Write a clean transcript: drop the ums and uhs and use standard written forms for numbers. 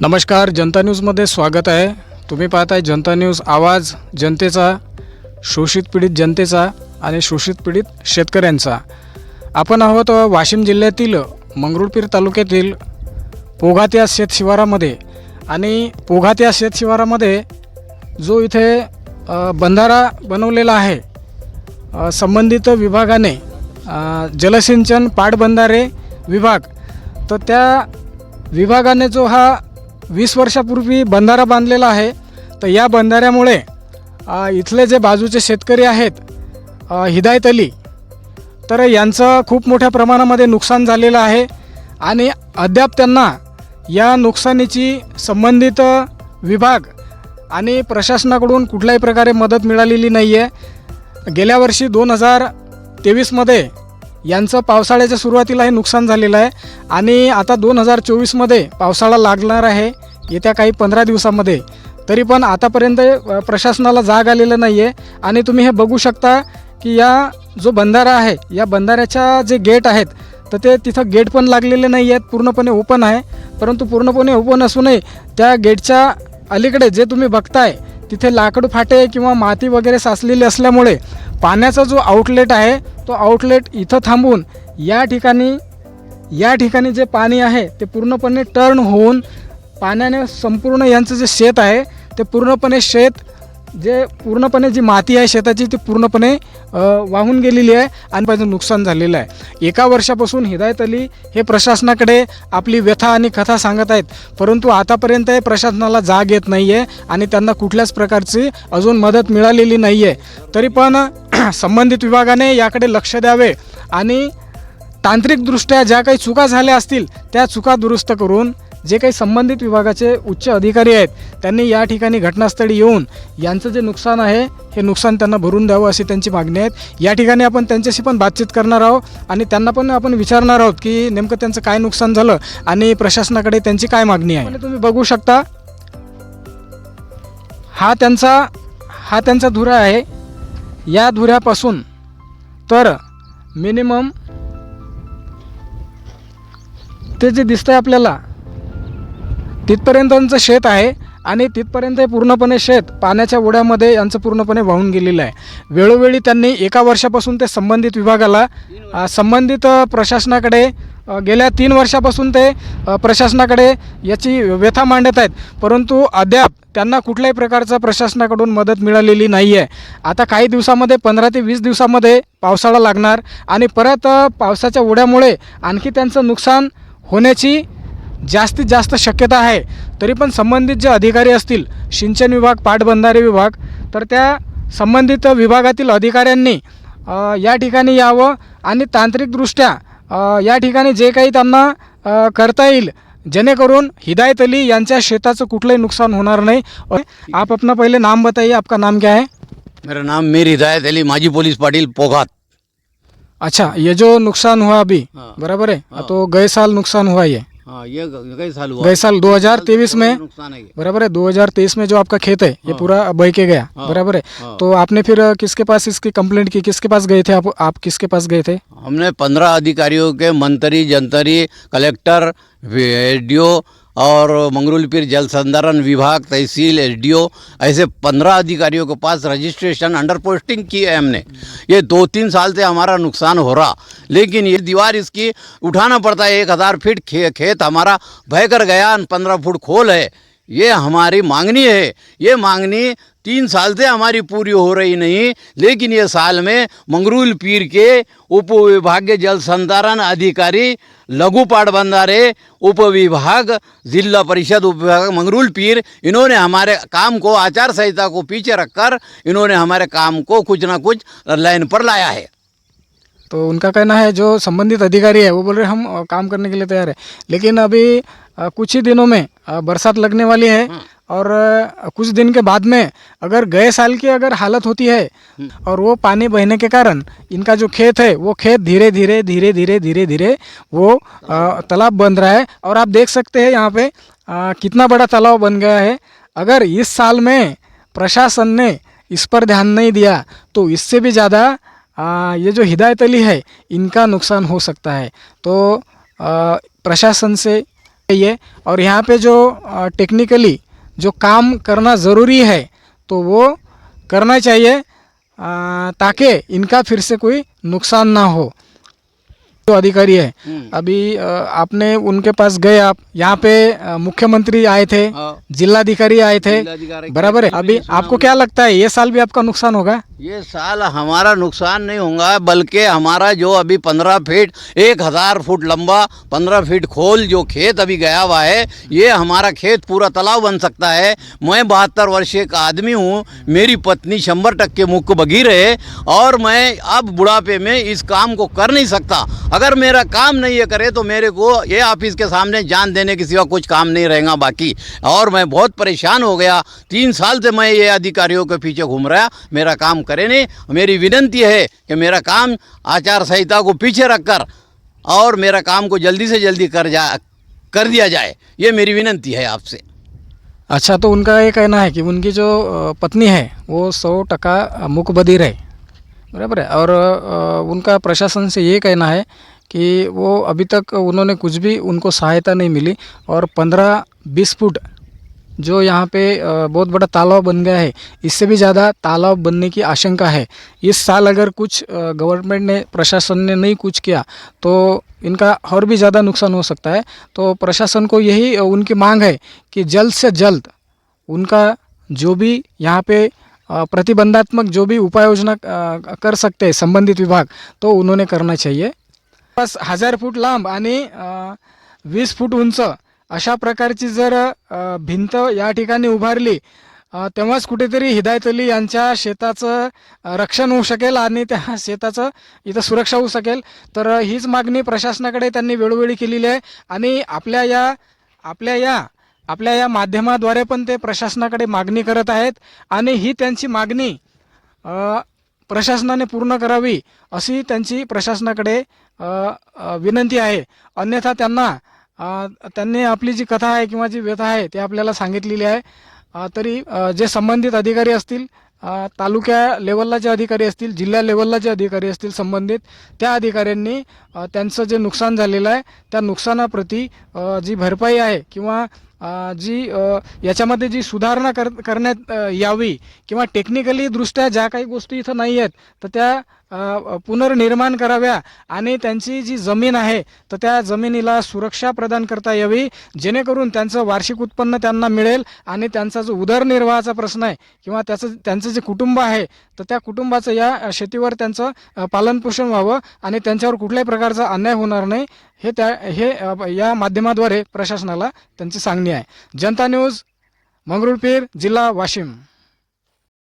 नमस्कार, जनता न्यूजमध्ये स्वागत आहे. तुम्ही पाहताय जनता न्यूज, आवाज जनतेचा, शोषित पीडित जनतेचा आणि शोषित पीडित शेतकऱ्यांचा. आपण आहोत वाशिम जिल्ह्यातील मंगरुळपीर तालुक्यातील पोघात या शेतशिवारामध्ये. आणि पोघात या शेतशिवारामध्ये जो इथे बंधारा बनवलेला आहे संबंधित विभागाने, जलसिंचन पाटबंधारे विभाग, तर त्या विभागाने जो हा 20 वर्षापूर्वी बंधारा बांधलेला आहे, तर या बंधाऱ्यामुळे इथले जे बाजूचे शेतकरी आहेत हिदायत अली, तर यांचं खूप मोठ्या प्रमाणामध्ये नुकसान झालेलं आहे. आणि अद्याप त्यांना या नुकसानीची संबंधित विभाग आणि प्रशासनाकडून कुठल्याही प्रकारे मदत मिळालेली नाही आहे. गेल्या वर्षी 2023मध्ये यांचं पावसाळ्याच्या सुरुवातीला हे नुकसान झालेलं आहे आणि आता 2024मध्ये पावसाळा लागणार आहे येत्या काही 15 दिवसामध्ये. तरी पण आतापर्यंत प्रशासनाला जाग आलेलं नाही आहे. आणि तुम्ही हे बघू शकता की या जो बंधारा आहे, या बंधाऱ्याच्या जे गेट आहेत, तर ते तिथं गेट पण लागलेले नाही आहेत, पूर्णपणे ओपन आहे. परंतु पूर्णपणे ओपन असूनही त्या गेटच्या अलीकडे जे तुम्ही बघताय तिथे लाकड फाटे किंवा माती वगैरे साचलेली असल्यामुळे पाण्याचा जो आउटलेट आहे, तो आउटलेट इथं थांबून या ठिकाणी जे पाणी आहे ते पूर्णपणे टर्न होऊन पाण्याने संपूर्ण यांचं जे शेत आहे ते पूर्णपणे जी माती आहे शेताची ती पूर्णपणे वाहून गेलेली आहे आणि त्याचं नुकसान झालेलं आहे. 1 वर्षापासून हिदायत अली हे प्रशासनाकडे आपली व्यथा आणि कथा सांगत आहेत, परंतु आतापर्यंत प्रशासनाला जाग येत नाही आहे आणि त्यांना कुठल्याच प्रकारची अजून मदत मिळालेली नाही आहे. तरी पण संबंधित विभागाने याकडे लक्ष द्यावे आणि तांत्रिकदृष्ट्या ज्या काही चुका झाल्या असतील त्या चुका दुरुस्त करून जे काही संबंधित विभागाचे उच्च अधिकारी आहेत त्यांनी या ठिकाणी घटनास्थळी येऊन यांचं जे नुकसान आहे हे नुकसान त्यांना भरून द्यावं अशी त्यांची मागणी आहे. या ठिकाणी आपण त्यांच्याशी पण बातचीत करणार आहोत आणि त्यांना पण आपण विचारणार आहोत की नेमकं त्यांचं काय नुकसान झालं आणि प्रशासनाकडे त्यांची काय मागणी आहे. तुम्ही बघू शकता हा त्यांचा धुरा आहे. या धुऱ्यापासून तर मिनिमम ते जे दिसतंय आपल्याला तिथपर्यंतचं शेत आहे आणि तिथपर्यंत पूर्णपणे शेत पाण्याच्या ओढ्यामध्ये यांचं पूर्णपणे वाहून गेलेलं आहे. वेळोवेळी त्यांनी 1 वर्षापासून ते संबंधित विभागाला, संबंधित प्रशासनाकडे गेल्या 3 वर्षापासून ते प्रशासनाकडे याची व्यथा मांडत आहेत, परंतु अद्याप त्यांना कुठल्याही प्रकारचा प्रशासनाकडून मदत मिळालेली नाही आहे. आता काही दिवसामध्ये 15 ते 20 दिवसामध्ये पावसाळा लागणार आणि परत पावसाच्या ओढ्यामुळे आणखी त्यांचं नुकसान होण्याची जास्तीत जास्त शक्यता आहे. तरी पण संबंधित जे अधिकारी असतील, सिंचन विभाग, पाटबंधारे विभाग, तर त्या संबंधित विभागातील अधिकाऱ्यांनी या ठिकाणी यावं आणि तांत्रिकदृष्ट्या या ठिकाणी जे काही त्यांना करता येईल जेणेकरून हिदायत अली यांच्या शेताचं कुठलंही नुकसान होणार नाही. आप अपना पहले नाम बताइए, आपका नाम क्या है? मेरा नाम मीर हिदायत अली, माजी पुलिस पाटिल पोघात. अच्छा, ये जो नुकसान हुआ अभी, हाँ। बराबर है? तो गए साल नुकसान हुआ ये? हाँ, ये कई साल हुआ, गए साल 2023 में, नुकसान है। बराबर है? 2023 में जो आपका खेत है ये पूरा बह के गया, बराबर है? तो आपने फिर किसके पास इसकी कंप्लेंट की, किसके पास गए थे आप किसके पास गए थे? हमने 15 अधिकारियों के, मंत्री, जंतरी, कलेक्टर, एसडीओ और मंगरुलपीर जल संधारण विभाग, तहसील, एसडीओ, ऐसे 15 अधिकारियों के पास रजिस्ट्रेशन अंडर पोस्टिंग की है हमने. ये 2-3 साल से हमारा नुकसान हो रहा, लेकिन ये दीवार इसकी उठाना पड़ता है. 1000 फीट खेत हमारा बह कर गया, 15 फुट खोल है. ये हमारी मांगनी है. ये मांगनी 3 साल से हमारी पूरी हो रही नहीं, लेकिन ये साल में मंगरुलपीर के उप विभागीय जल संधारण अधिकारी, लघु पाटबंधारे उप विभाग, जिला परिषद उप विभाग मंगरुलपीर, इन्होंने हमारे काम को, आचार संहिता को पीछे रखकर इन्होंने हमारे काम को कुछ ना कुछ लाइन पर लाया है. तो उनका कहना है, जो संबंधित अधिकारी है वो बोल रहे हम काम करने के लिए तैयार है, लेकिन अभी कुछ ही दिनों में बरसात लगने वाली है और कुछ दिन के बाद में अगर गए साल की अगर हालत होती है और वो पानी बहने के कारण इनका जो खेत है वो खेत धीरे धीरे वो तालाब बन रहा है. और आप देख सकते हैं यहाँ पे कितना बड़ा तालाब बन गया है. अगर इस साल में प्रशासन ने इस पर ध्यान नहीं दिया तो इससे भी ज़्यादा ये जो हिदायत अली है इनका नुकसान हो सकता है। तो प्रशासन से चाहिए और यहाँ पे जो टेक्निकली जो काम करना ज़रूरी है तो वो करना चाहिए ताकि इनका फिर से कोई नुकसान ना हो। जो अधिकारी है अभी आपने उनके पास गए, आप यहाँ पे मुख्यमंत्री आए थे, हाँ। जिलाधिकारी आए थे, जिलाधिकारी बराबर है। की अभी मैंने सुना आपको क्या लगता है ये साल भी आपका नुकसान होगा? ये साल हमारा नुकसान नहीं होगा, बल्कि हमारा जो अभी 15 फीट 1000 फुट लंबा 15 फीट खोल जो खेत अभी गया हुआ है, ये हमारा खेत पूरा तालाब बन सकता है। मैं 72 वर्षीय का आदमी हूँ, मेरी पत्नी 100% मुख बगीर है और मैं अब बुढ़ापे में इस काम को कर नहीं सकता। अगर मेरा काम नहीं ये करे तो मेरे को ये ऑफिस के सामने जान देने के सिवा कुछ काम नहीं रहेगा बाकी। और मैं बहुत परेशान हो गया, 3 साल से मैं ये अधिकारियों के पीछे घूम रहा, मेरा काम करे नहीं। मेरी विनती है कि मेरा काम आचार संहिता को पीछे रखकर और मेरा काम को जल्दी से जल्दी कर दिया जाए, ये मेरी विनती है आपसे। अच्छा, तो उनका ये कहना है कि उनकी जो पत्नी है वो 100% मूकबधिर है, बराबर है। और उनका प्रशासन से ये कहना है कि वो अभी तक उन्होंने कुछ भी उनको सहायता नहीं मिली और 15-20 फुट जो यहाँ पे बहुत बड़ा तालाब बन गया है, इससे भी ज़्यादा तालाब बनने की आशंका है। इस साल अगर कुछ गवर्नमेंट ने, प्रशासन ने नहीं कुछ किया तो इनका और भी ज़्यादा नुकसान हो सकता है। तो प्रशासन को यही उनकी मांग है कि जल्द से जल्द उनका जो भी यहाँ पे प्रतिबंधात्मक जो भी उपाय योजना कर सकते हैं संबंधित विभाग, तो उन्होंने करना चाहिए। बस 1000 फूट लांब आणि 20 फूट उंच अशा प्रकारची जर भिंत या ठिकाणी उभारली तेव्हाच कुठेतरी हिदायत अली यांच्या शेताचं रक्षण होऊ शकेल आणि त्या शेताचं इथं सुरक्षा होऊ शकेल। तर हीच मागणी प्रशासनाकडे त्यांनी वेळोवेळी केलेली आहे आणि आपल्या या माध्यमाद्वारे पण ते प्रशासनाकडे मागणी करत आहेत आणि ही त्यांची मागणी प्रशासनाने पूर्ण करावी अशी त्यांची प्रशासनाकडे विनंती आहे। अन्यथा त्यांनी आपली जी कथा आहे किंवा जी व्यथा आहे ते आपल्याला सांगितलेली आहे। तरी जे संबंधित अधिकारी असतील, तालुक्या लेवलला जे अधिकारी असतील, जिल्हा लेवलला जे अधिकारी असतील संबंधित, त्या अधिकाऱ्यांनी त्यांचं जे नुकसान झालेलं आहे त्या नुकसानाप्रती जी भरपाई आहे किंवा जी याच्यामध्ये जी सुधारणा करण्यात यावी किंवा टेक्निकली दृष्ट्या ज्या काही गोष्टी इथं नाही आहेत तर त्या पुनर्निर्माण कराव्या आणि त्यांची जी जमीन आहे तर त्या जमिनीला सुरक्षा प्रदान करता यावी, जेणेकरून त्यांचं वार्षिक उत्पन्न त्यांना मिळेल आणि त्यांचा जो उदरनिर्वाहाचा प्रश्न आहे किंवा त्यांचं जे कुटुंब आहे तर त्या कुटुंबाचं या शेतीवर त्यांचं पालनपोषण व्हावं आणि त्यांच्यावर कुठल्याही प्रकारचा अन्याय होणार नाही, हे या माध्यमाद्वारे प्रशासनाला त्यांची सांगणी आहे। जनता न्यूज, मंगरुळपीर, जिल्हा वाशिम।